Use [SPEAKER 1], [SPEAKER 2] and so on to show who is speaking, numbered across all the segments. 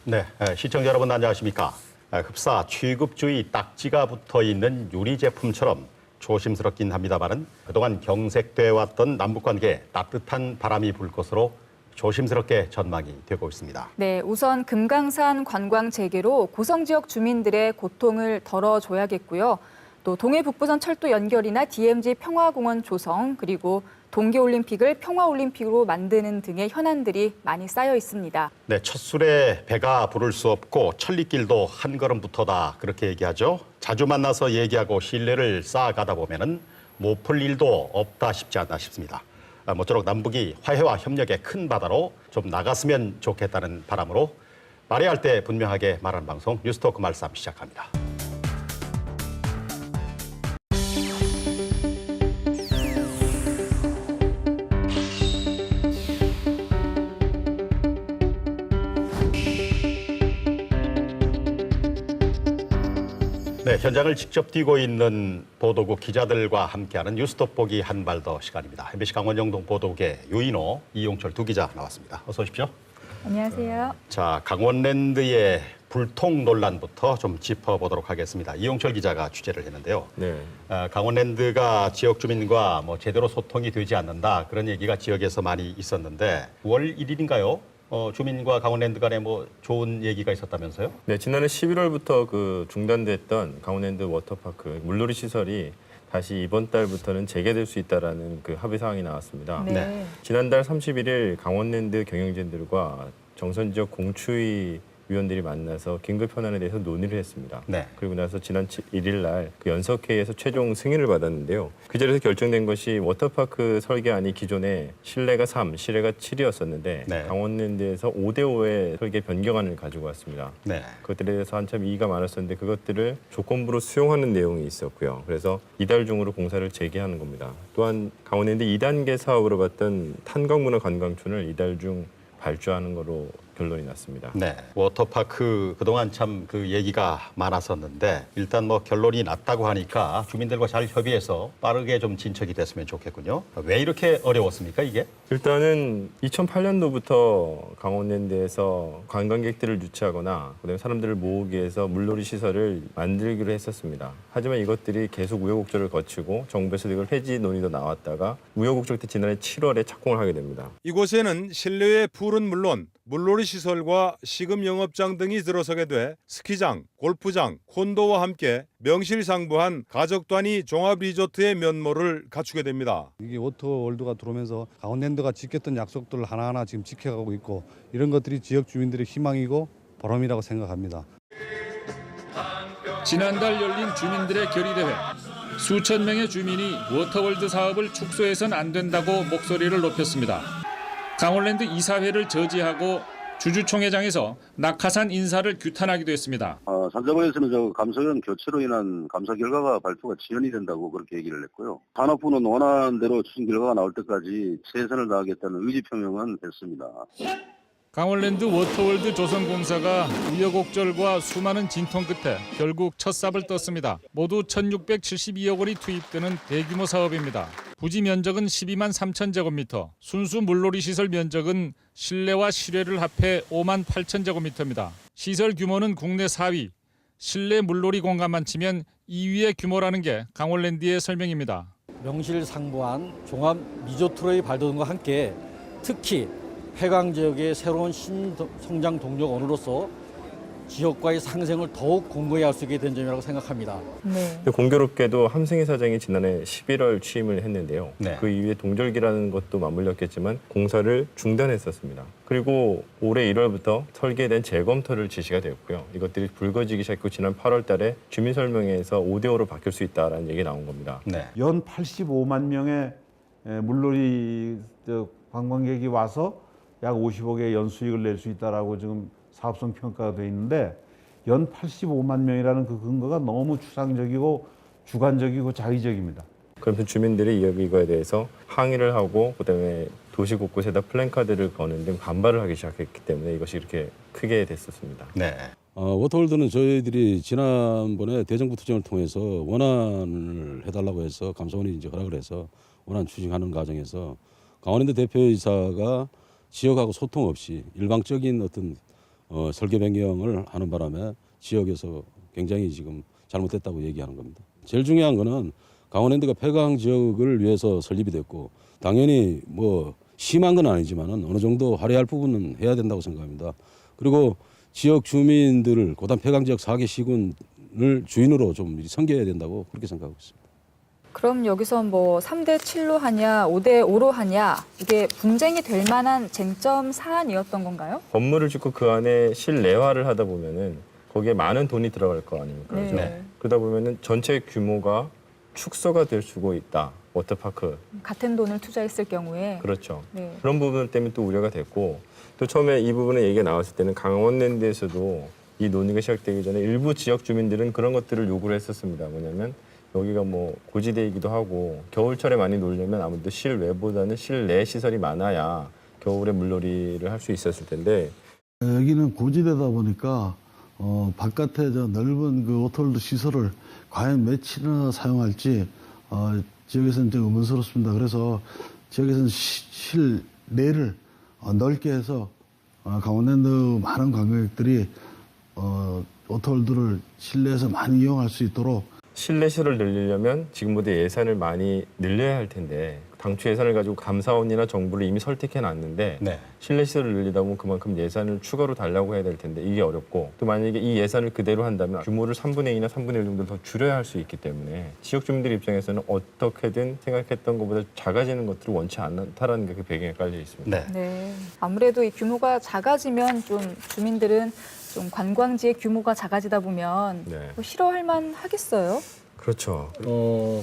[SPEAKER 1] 네, 시청자 여러분 안녕하십니까. 흡사 취급주의 딱지가 붙어있는 유리 제품처럼 조심스럽긴 합니다만은 그동안 경색돼 왔던 남북관계에 따뜻한 바람이 불 것으로 조심스럽게 전망이 되고 있습니다.
[SPEAKER 2] 네, 우선 금강산 관광 재개로 고성 지역 주민들의 고통을 덜어줘야겠고요. 또 동해 북부선 철도 연결이나 DMZ 평화공원 조성, 그리고 동계올림픽을 평화올림픽으로 만드는 등의 현안들이 많이 쌓여 있습니다.
[SPEAKER 1] 네, 첫 술에 배가 부를 수 없고 천리길도 한 걸음부터다 그렇게 얘기하죠. 자주 만나서 얘기하고 신뢰를 쌓아가다 보면은 못 풀 일도 없다 싶지 않나 싶습니다. 모쪼록 남북이 화해와 협력의 큰 바다로 좀 나갔으면 좋겠다는 바람으로 말해야 할 때 분명하게 말하는 방송 뉴스토크 말싸움 시작합니다. 네, 현장을 직접 뛰고 있는 보도국 기자들과 함께하는 뉴스톱 보기 한 발 더 시간입니다. MBC 강원 영동 보도국의 유인호, 이용철 두 기자 나왔습니다. 어서 오십시오.
[SPEAKER 2] 안녕하세요.
[SPEAKER 1] 자, 강원랜드의 불통 논란부터 좀 짚어보도록 하겠습니다. 이용철 기자가 취재를 했는데요.
[SPEAKER 3] 네.
[SPEAKER 1] 강원랜드가 지역 주민과 제대로 소통이 되지 않는다 그런 얘기가 지역에서 많이 있었는데 9월 1일인가요? 주민과 강원랜드 간에 좋은 얘기가 있었다면서요?
[SPEAKER 3] 네, 지난해 11월부터 중단됐던 강원랜드 워터파크 물놀이 시설이 다시 이번 달부터는 재개될 수 있다라는 합의 사항이 나왔습니다.
[SPEAKER 2] 네.
[SPEAKER 3] 지난달 31일 강원랜드 경영진들과 정선 지역 공추위 위원들이 만나서 긴급 현안에 대해서 논의를 했습니다.
[SPEAKER 1] 네.
[SPEAKER 3] 그리고 나서 지난 1일 날 연석회의에서 최종 승인을 받았는데요. 그 자리에서 결정된 것이 워터파크 설계안이 기존에 실내가 3, 실외가 7이었었는데
[SPEAKER 1] 네.
[SPEAKER 3] 강원랜드에서 5대5의 설계 변경안을 가지고 왔습니다.
[SPEAKER 1] 네.
[SPEAKER 3] 그것들에 대해서 한참 이의가 많았었는데 그것들을 조건부로 수용하는 내용이 있었고요. 그래서 이달 중으로 공사를 재개하는 겁니다. 또한 강원랜드 2단계 사업으로 봤던 탄광문화관광촌을 이달 중 발주하는 거로 결론이 났습니다.
[SPEAKER 1] 네, 워터파크 그동안 참 그 얘기가 많았었는데 일단 결론이 났다고 하니까 주민들과 잘 협의해서 빠르게 좀 진척이 됐으면 좋겠군요. 왜 이렇게 어려웠습니까, 이게?
[SPEAKER 3] 일단은 2008년도부터 강원랜드에서 관광객들을 유치하거나 그다음에 사람들을 모으기 위해서 물놀이 시설을 만들기로 했었습니다. 하지만 이것들이 계속 우여곡절을 거치고 정부에서 이걸 해지 논의도 나왔다가 우여곡절 때 지난해 7월에 착공을 하게 됩니다.
[SPEAKER 4] 이곳에는 실내의 풀은 물론 물놀이 시설과 식음 영업장 등이 들어서게 돼 스키장, 골프장, 콘도와 함께 명실상부한 가족 단위 종합 리조트의 면모를 갖추게 됩니다.
[SPEAKER 5] 이게 워터월드가 들어오면서 강원랜드가 지켰던 약속들을 하나하나 지금 지켜가고 있고 이런 것들이 지역 주민들의 희망이고 보람이라고 생각합니다.
[SPEAKER 6] 지난달 열린 주민들의 결의대회. 수천 명의 주민이 워터월드 사업을 축소해선 안 된다고 목소리를 높였습니다. 강원랜드 이사회를 저지하고 주주총회장에서 낙하산 인사를 규탄하기도 했습니다.
[SPEAKER 7] 산자부에서는 감사위원 교체로 인한 감사 결과가 발표가 지연이 된다고 그렇게 얘기를 했고요. 산업부는 원하는 대로 추진 결과가 나올 때까지 최선을 다하겠다는 의지 표명은 했습니다.
[SPEAKER 6] 강원랜드 워터월드 조성공사가 우여곡절과 수많은 진통 끝에 결국 첫 삽을 떴습니다. 모두 1,672억 원이 투입되는 대규모 사업입니다. 부지 면적은 12만 3천 제곱미터, 순수 물놀이 시설 면적은 실내와 실외를 합해 5만 8천 제곱미터입니다. 시설 규모는 국내 4위, 실내 물놀이 공간만 치면 2위의 규모라는 게 강원랜드의 설명입니다.
[SPEAKER 8] 명실상부한 종합 리조트로의 발돋움과 함께 특히 해강 지역의 새로운 신성장 동력원으로서 지역과의 상생을 더욱 공고히 할 수 있게 된 점이라고 생각합니다.
[SPEAKER 2] 네.
[SPEAKER 3] 공교롭게도 함승희 사장이 지난해 11월 취임을 했는데요.
[SPEAKER 1] 네.
[SPEAKER 3] 그 이후에 동절기라는 것도 맞물렸겠지만 공사를 중단했었습니다. 그리고 올해 1월부터 설계에 대한 재검토를 지시가 되었고요. 이것들이 불거지기 시작했고 지난 8월 달에 주민설명회에서 5대5로 바뀔 수 있다는 얘기가 나온 겁니다.
[SPEAKER 1] 네.
[SPEAKER 9] 연 85만 명의 물놀이 관광객이 와서 약 50억의 연수익을 낼 수 있다라고 지금 사업성 평가가 돼 있는데 연 85만 명이라는 그 근거가 너무 추상적이고 주관적이고 자의적입니다.
[SPEAKER 3] 그러면서 주민들이 이거에 대해서 항의를 하고 그다음에 도시 곳곳에다 플랜카드를 거는 등 반발을 하기 시작했기 때문에 이것이 이렇게 크게 됐었습니다.
[SPEAKER 1] 네.
[SPEAKER 10] 워터월드는 저희들이 지난번에 대정부 투쟁을 통해서 원안을 해달라고 해서 감사원이 이제 허락을 해서 원안 추진하는 과정에서 강원랜드 대표이사가 지역하고 소통 없이 일방적인 어떤 설계 변경을 하는 바람에 지역에서 굉장히 지금 잘못됐다고 얘기하는 겁니다. 제일 중요한 거는 강원랜드가 폐광 지역을 위해서 설립이 됐고 당연히 뭐 심한 건 아니지만은 어느 정도 할애할 부분은 해야 된다고 생각합니다. 그리고 지역 주민들을 고단 폐광 지역 4개 시군을 주인으로 좀 섬겨야 된다고 그렇게 생각하고 있습니다.
[SPEAKER 2] 그럼 여기서 뭐 3대 7로 하냐, 5대 5로 하냐 이게 분쟁이 될 만한 쟁점 사안이었던 건가요?
[SPEAKER 3] 건물을 짓고 그 안에 실내화를 하다 보면은 거기에 많은 돈이 들어갈 거 아닙니까?
[SPEAKER 2] 네.
[SPEAKER 3] 그죠?
[SPEAKER 1] 네.
[SPEAKER 3] 그러다 보면은 전체 규모가 축소가 될 수가 있다. 워터파크.
[SPEAKER 2] 같은 돈을 투자했을 경우에.
[SPEAKER 3] 그렇죠.
[SPEAKER 2] 네.
[SPEAKER 3] 그런 부분 때문에 또 우려가 됐고 또 처음에 이 부분에 얘기가 나왔을 때는 강원랜드에서도 이 논의가 시작되기 전에 일부 지역 주민들은 그런 것들을 요구를 했었습니다. 뭐냐면 여기가 뭐 고지대이기도 하고 겨울철에 많이 놀려면 아무래도 실외보다는 실내 시설이 많아야 겨울에 물놀이를 할 수 있었을 텐데
[SPEAKER 11] 여기는 고지대다 보니까 바깥에 저 넓은 그 오토월드 시설을 과연 며칠이나 사용할지 지역에서는 좀 의문스럽습니다. 그래서 지역에서는 실내를 넓게 해서 강원랜드 많은 관광객들이 오토월드를 실내에서 많이 이용할 수 있도록
[SPEAKER 3] 실내 시설을 늘리려면 지금보다 예산을 많이 늘려야 할 텐데 당초 예산을 가지고 감사원이나 정부를 이미 설득해 놨는데
[SPEAKER 1] 네.
[SPEAKER 3] 실내 시설을 늘리다 보면 그만큼 예산을 추가로 달라고 해야 될 텐데 이게 어렵고 또 만약에 이 예산을 그대로 한다면 규모를 3분의 2나 3분의 1 정도 더 줄여야 할 수 있기 때문에 지역 주민들 입장에서는 어떻게든 생각했던 것보다 작아지는 것들을 원치 않다라는 게 그 배경에 깔려 있습니다.
[SPEAKER 1] 네.
[SPEAKER 2] 네. 아무래도 이 규모가 작아지면 좀 주민들은 좀 관광지의 규모가 작아지다 보면
[SPEAKER 3] 네.
[SPEAKER 2] 뭐 싫어할 만 하겠어요.
[SPEAKER 3] 그렇죠.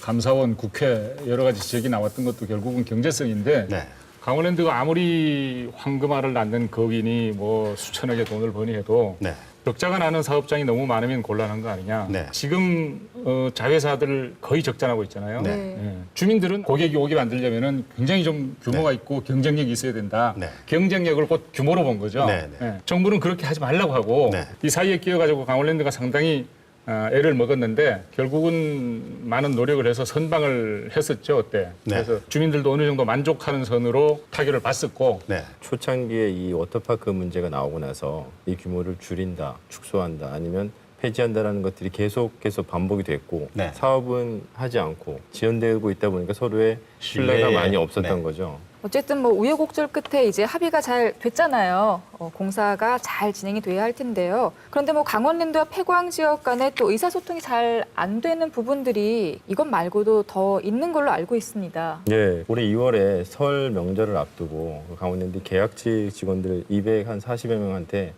[SPEAKER 6] 감사원, 국회 여러 가지 지적이 나왔던 것도 결국은 경제성인데
[SPEAKER 1] 네.
[SPEAKER 6] 강원랜드가 아무리 황금알을 낳는 거인이 뭐 수천억의 돈을 버니 해도
[SPEAKER 1] 네.
[SPEAKER 6] 적자가 나는 사업장이 너무 많으면 곤란한 거 아니냐.
[SPEAKER 1] 네.
[SPEAKER 6] 지금 자회사들 거의 적자나고 있잖아요.
[SPEAKER 1] 네.
[SPEAKER 6] 예. 주민들은 고객이 오게 만들려면 굉장히 좀 규모가 있고 경쟁력이 있어야 된다.
[SPEAKER 1] 네.
[SPEAKER 6] 경쟁력을 곧 규모로 본 거죠.
[SPEAKER 1] 네, 네.
[SPEAKER 6] 예. 정부는 그렇게 하지 말라고 하고
[SPEAKER 1] 네.
[SPEAKER 6] 이 사이에 끼어가지고 강원랜드가 상당히 애를 먹었는데 결국은 많은 노력을 해서 선방을 했었죠. 그때.
[SPEAKER 1] 네.
[SPEAKER 6] 그래서 주민들도 어느 정도 만족하는 선으로 타결을 봤었고
[SPEAKER 1] 네.
[SPEAKER 3] 초창기에 이 워터파크 문제가 나오고 나서 이 규모를 줄인다, 축소한다, 아니면 폐지한다라는 것들이 계속 반복이 됐고
[SPEAKER 1] 네.
[SPEAKER 3] 사업은 하지 않고 지연되고 있다 보니까 서로의 신뢰가
[SPEAKER 1] 신뢰에,
[SPEAKER 3] 많이 없었던
[SPEAKER 1] 네.
[SPEAKER 3] 거죠.
[SPEAKER 2] 어쨌든 뭐 우여곡절 끝에 이제 합의가 잘 됐잖아요. 공사가 잘 진행이 돼야 할 텐데요. 그런데 뭐 강원랜드와 폐광 지역 간에 또 의사소통이 잘 안 되는 부분들이 이것 말고도 더 있는 걸로 알고 있습니다.
[SPEAKER 3] 네, 올해 2월에 설 명절을 앞두고 강원랜드 계약직 직원들 240여 명한테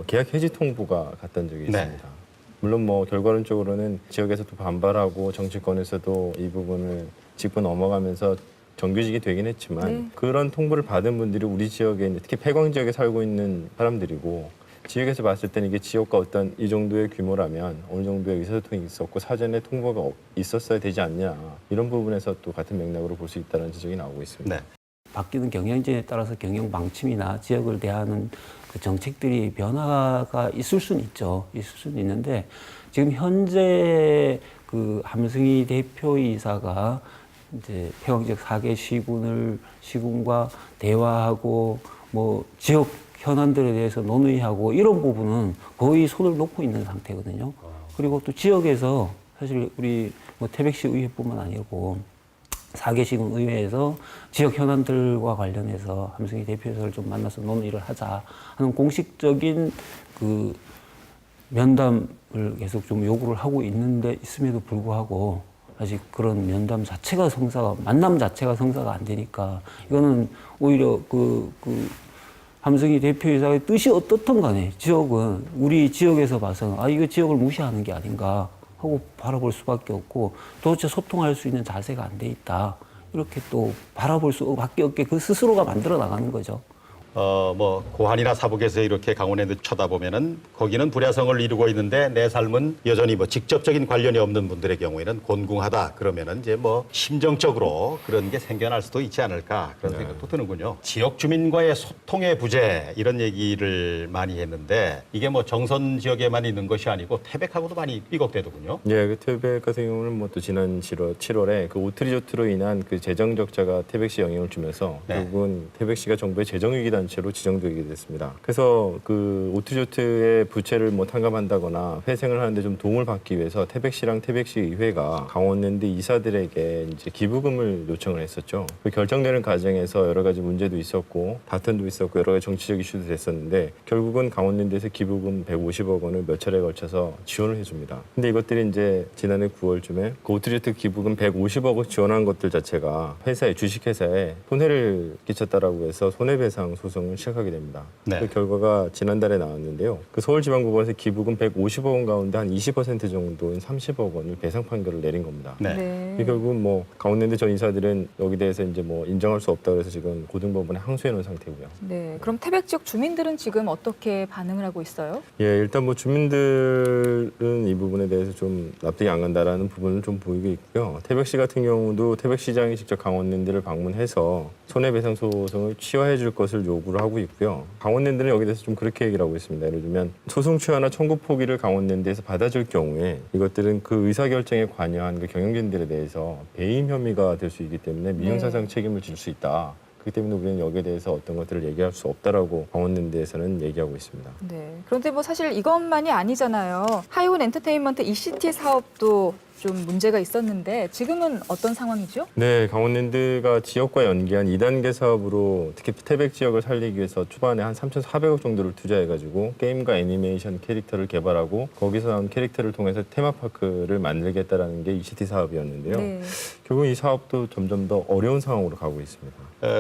[SPEAKER 3] 계약 해지 통보가 갔던 적이
[SPEAKER 1] 네.
[SPEAKER 3] 있습니다. 물론 뭐 결과론적으로는 지역에서도 반발하고 정치권에서도 이 부분을 짚고 넘어가면서 정규직이 되긴 했지만
[SPEAKER 2] 네.
[SPEAKER 3] 그런 통보를 받은 분들이 우리 지역에 특히 폐광 지역에 살고 있는 사람들이고 지역에서 봤을 때는 이게 지역과 어떤 이 정도의 규모라면 어느 정도의 의사소통이 있었고 사전에 통보가 있었어야 되지 않냐 이런 부분에서 또 같은 맥락으로 볼 수 있다는 지적이 나오고 있습니다.
[SPEAKER 1] 네.
[SPEAKER 12] 바뀌는 경영진에 따라서 경영 방침이나 지역을 대하는 그 정책들이 변화가 있을 수는 있죠. 있을 수는 있는데 지금 현재 그 함승희 대표이사가 이제 폐광 지역 4개 시군과 대화하고 뭐 지역 현안들에 대해서 논의하고 이런 부분은 거의 손을 놓고 있는 상태거든요. 그리고 또 지역에서 사실 우리 뭐 태백시 의회뿐만 아니고 4개 시군 의회에서 지역 현안들과 관련해서 함승희 대표를 좀 만나서 논의를 하자 하는 공식적인 그 면담을 계속 좀 요구를 하고 있음에도 불구하고 아직 그런 면담 자체가 만남 자체가 성사가 안 되니까 이거는 오히려 함승희 대표이사의 뜻이 어떻든 간에 지역은 우리 지역에서 봐서 이거 지역을 무시하는 게 아닌가 하고 바라볼 수밖에 없고 도대체 소통할 수 있는 자세가 안 돼 있다. 이렇게 또 바라볼 수밖에 없게 그 스스로가 만들어 나가는 거죠.
[SPEAKER 1] 뭐 고한이나 사북에서 이렇게 강원랜드 쳐다보면은 거기는 불야성을 이루고 있는데 내 삶은 여전히 뭐 직접적인 관련이 없는 분들의 경우에는 곤궁하다 그러면은 이제 뭐 심정적으로 그런 게 생겨날 수도 있지 않을까 그런 생각도 드는군요. 지역 주민과의 소통의 부재 이런 얘기를 많이 했는데 이게 뭐 정선 지역에만 있는 것이 아니고 태백하고도 많이 삐걱대더군요.
[SPEAKER 3] 네, 그 태백 같은 경우는 뭐 또 지난 7월에 그 오트리조트로 인한 그 재정 적자가 태백시 영향을 주면서
[SPEAKER 1] 네.
[SPEAKER 3] 결국은 태백시가 정부의 재정위기 단체 부채로 지정되게 됐습니다. 그래서 그 오트리조트의 부채를 뭐 탕감한다거나 회생을 하는데 좀 도움을 받기 위해서 태백시랑 태백시 의회가 강원랜드 이사들에게 이제 기부금을 요청을 했었죠. 그 결정되는 과정에서 여러 가지 문제도 있었고 다툼도 있었고 여러 가지 정치적 이슈도 됐었는데 결국은 강원랜드에서 기부금 150억 원을 몇 차례에 걸쳐서 지원을 해줍니다. 근데 이것들이 이제 지난해 9월쯤에 그 오트리조트 기부금 150억을 지원한 것들 자체가 회사에 주식회사에 손해를 끼쳤다라고 해서 손해배상 소송을 시작하게 됩니다.
[SPEAKER 1] 네.
[SPEAKER 3] 그 결과가 지난달에 나왔는데요. 그 서울지방법원에서 기부금 150억 원 가운데 한 20% 정도인 30억 원을 배상 판결을 내린 겁니다.
[SPEAKER 1] 네.
[SPEAKER 3] 결국은 뭐 강원랜드 전 이사들은 여기 대해서 이제 뭐 인정할 수 없다고 해서 지금 고등법원에 항소해 놓은 상태고요.
[SPEAKER 2] 네. 그럼 태백 지역 주민들은 지금 어떻게 반응을 하고 있어요?
[SPEAKER 3] 예, 일단 뭐 주민들은 이 부분에 대해서 좀 납득이 안 간다라는 부분을 좀 보이고 있고요. 태백시 같은 경우도 태백시장이 직접 강원랜드를 방문해서 손해배상 소송을 취하해 줄 것을 요구를 하고 있고요. 강원랜드는 여기 대해서 좀 그렇게 얘기를 하고 있습니다. 예를 들면 소송 취하나 청구 포기를 강원랜드에서 받아줄 경우에 이것들은 그 의사결정에 관여한 그 경영진들에 대해서 배임 혐의가 될 수 있기 때문에 민형사상 책임을 질 수 있다. 그렇기 때문에 우리는 여기에 대해서 어떤 것들을 얘기할 수 없다라고 강원랜드에서는 얘기하고 있습니다.
[SPEAKER 2] 네. 그런데 뭐 사실 이것만이 아니잖아요. 하이온 엔터테인먼트 ECT 사업도 좀 문제가 있었는데 지금은 어떤 상황이죠?
[SPEAKER 3] 네, 강원랜드가 지역과 연계한 2단계 사업으로 특히 태백 지역을 살리기 위해서 초반에 한 3,400억 정도를 투자해가지고 게임과 애니메이션 캐릭터를 개발하고 거기서 나온 캐릭터를 통해서 테마파크를 만들겠다라는 게 ECT 사업이었는데요.
[SPEAKER 2] 네.
[SPEAKER 3] 결국 이 사업도 점점 더 어려운 상황으로 가고 있습니다.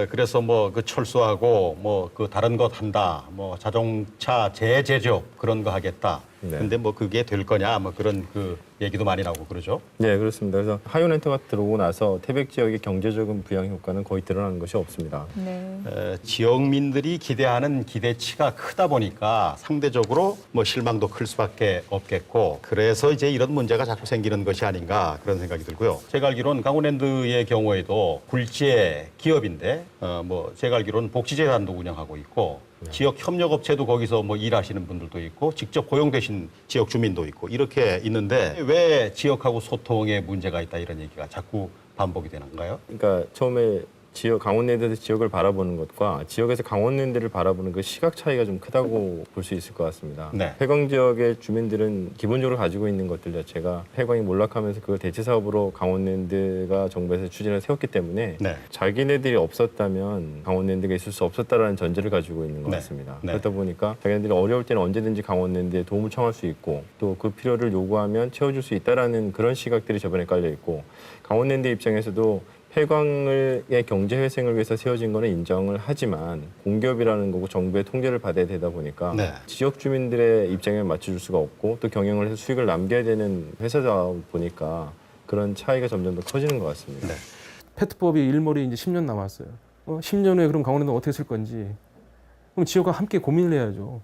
[SPEAKER 1] 그래서 뭐 그 철수하고 뭐 그 다른 것 한다, 뭐 자동차 재제조 그런 거 하겠다.
[SPEAKER 3] 네.
[SPEAKER 1] 근데 뭐 그게 될 거냐, 뭐 그런 그 얘기도 많이 나오고 그러죠.
[SPEAKER 3] 네, 그렇습니다. 그래서 하이온엔터가 들어오고 나서 태백 지역의 경제적인 부양 효과는 거의 드러나는 것이 없습니다.
[SPEAKER 2] 네.
[SPEAKER 1] 지역민들이 기대하는 기대치가 크다 보니까 상대적으로 뭐 실망도 클 수밖에 없겠고 그래서 이제 이런 문제가 자꾸 생기는 것이 아닌가 그런 생각이 들고요. 제가 알기로는 강원랜드의 경우에도 굴지의 기업인데 뭐 제가 알기로는 복지재단도 운영하고 있고 지역 협력업체도 거기서 뭐 일하시는 분들도 있고 직접 고용되신 지역 주민도 있고 이렇게 있는데 왜 지역하고 소통에 문제가 있다 이런 얘기가 자꾸 반복이 되는 건가요?
[SPEAKER 3] 그러니까 처음에 강원랜드에서 지역을 바라보는 것과 지역에서 강원랜드를 바라보는 그 시각 차이가 좀 크다고 볼 수 있을 것 같습니다.
[SPEAKER 1] 네.
[SPEAKER 3] 폐광 지역의 주민들은 기본적으로 가지고 있는 것들 자체가 폐광이 몰락하면서 그걸 대체 사업으로 강원랜드가 정부에서 추진을 세웠기 때문에
[SPEAKER 1] 네.
[SPEAKER 3] 자기네들이 없었다면 강원랜드가 있을 수 없었다라는 전제를 가지고 있는 것
[SPEAKER 1] 네.
[SPEAKER 3] 같습니다.
[SPEAKER 1] 네.
[SPEAKER 3] 그러다 보니까 자기네들이 어려울 때는 언제든지 강원랜드에 도움을 청할 수 있고 또 그 필요를 요구하면 채워줄 수 있다라는 그런 시각들이 저번에 깔려 있고 강원랜드 입장에서도 폐광의 경제 회생을 위해서 세워진 거는 인정을 하지만 공기업이라는 거고 정부의 통제를 받아야 되다 보니까
[SPEAKER 1] 네.
[SPEAKER 3] 지역 주민들의 입장에 맞춰줄 수가 없고 또 경영을 해서 수익을 남겨야 되는 회사다 보니까 그런 차이가 점점 더 커지는 것 같습니다.
[SPEAKER 1] 네.
[SPEAKER 13] 페트법이 일몰이 이제 10년 남았어요. 10년 후에 그럼 강원랜드 어떻게 쓸 건지 그럼 지역과 함께 고민을 해야죠.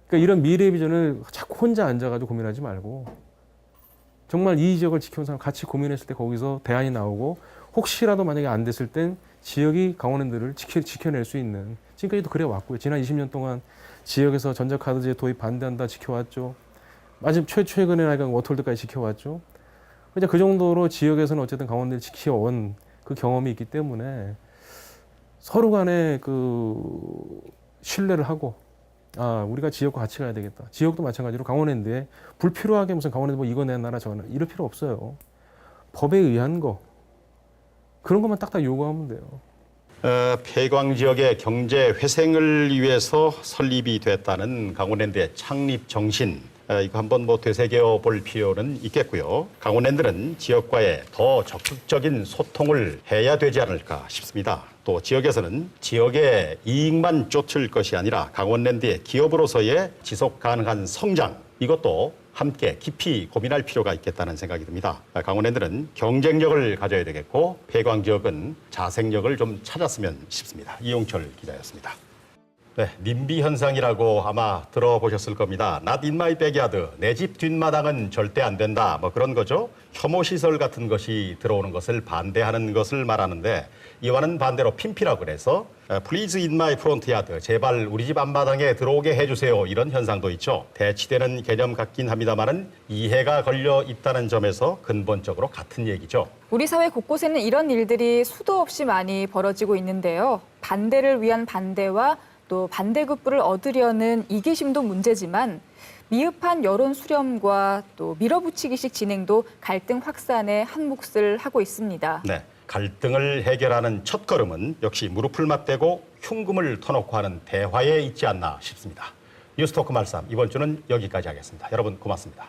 [SPEAKER 13] 그러니까 이런 미래 비전을 자꾸 혼자 앉아가지고 고민하지 말고 정말 이 지역을 지켜온 사람 같이 고민했을 때 거기서 대안이 나오고 혹시라도 만약에 안 됐을 땐 지역이 강원랜드를 지켜낼 수 있는 지금까지도 그래 왔고요. 지난 20년 동안 지역에서 전자카드제 도입 반대한다 지켜왔죠. 마지막 최근에 나니까 워터월드까지 지켜왔죠. 그냥 그 정도로 지역에서는 어쨌든 강원랜드를 지켜온 그 경험이 있기 때문에 서로 간에 그 신뢰를 하고 우리가 지역과 같이 가야 되겠다. 지역도 마찬가지로 강원랜드에 불필요하게 무슨 강원랜드 뭐 이거 내놔라 저거 내놔라 이럴 필요 없어요. 법에 의한 거 그런 것만 딱딱 요구하면 돼요.
[SPEAKER 1] 폐광 지역의 경제 회생을 위해서 설립이 됐다는 강원랜드의 창립 정신 이거 한번 뭐 되새겨 볼 필요는 있겠고요. 강원랜드는 지역과의 더 적극적인 소통을 해야 되지 않을까 싶습니다. 또 지역에서는 지역의 이익만 쫓을 것이 아니라 강원랜드의 기업으로서의 지속 가능한 성장 이것도 함께 깊이 고민할 필요가 있겠다는 생각이 듭니다. 강원랜드는 경쟁력을 가져야 되겠고 폐광 지역은 자생력을 좀 찾았으면 싶습니다. 이용철 기자였습니다. 네, 님비 현상이라고 아마 들어보셨을 겁니다. Not in my backyard, 내 집 뒷마당은 절대 안 된다. 뭐 그런 거죠. 혐오 시설 같은 것이 들어오는 것을 반대하는 것을 말하는데 이와는 반대로 핀피라고 그래서 Please in my front yard, 제발 우리 집 앞마당에 들어오게 해주세요. 이런 현상도 있죠. 대치되는 개념 같긴 합니다만은 이해가 걸려 있다는 점에서 근본적으로 같은 얘기죠.
[SPEAKER 2] 우리 사회 곳곳에는 이런 일들이 수도 없이 많이 벌어지고 있는데요. 반대를 위한 반대와 또 반대급부를 얻으려는 이기심도 문제지만 미흡한 여론 수렴과 또 밀어붙이기식 진행도 갈등 확산에 한 몫을 하고 있습니다.
[SPEAKER 1] 네, 갈등을 해결하는 첫 걸음은 역시 무릎을 맞대고 흉금을 터놓고 하는 대화에 있지 않나 싶습니다. 뉴스토크 말씀 이번 주는 여기까지 하겠습니다. 여러분 고맙습니다.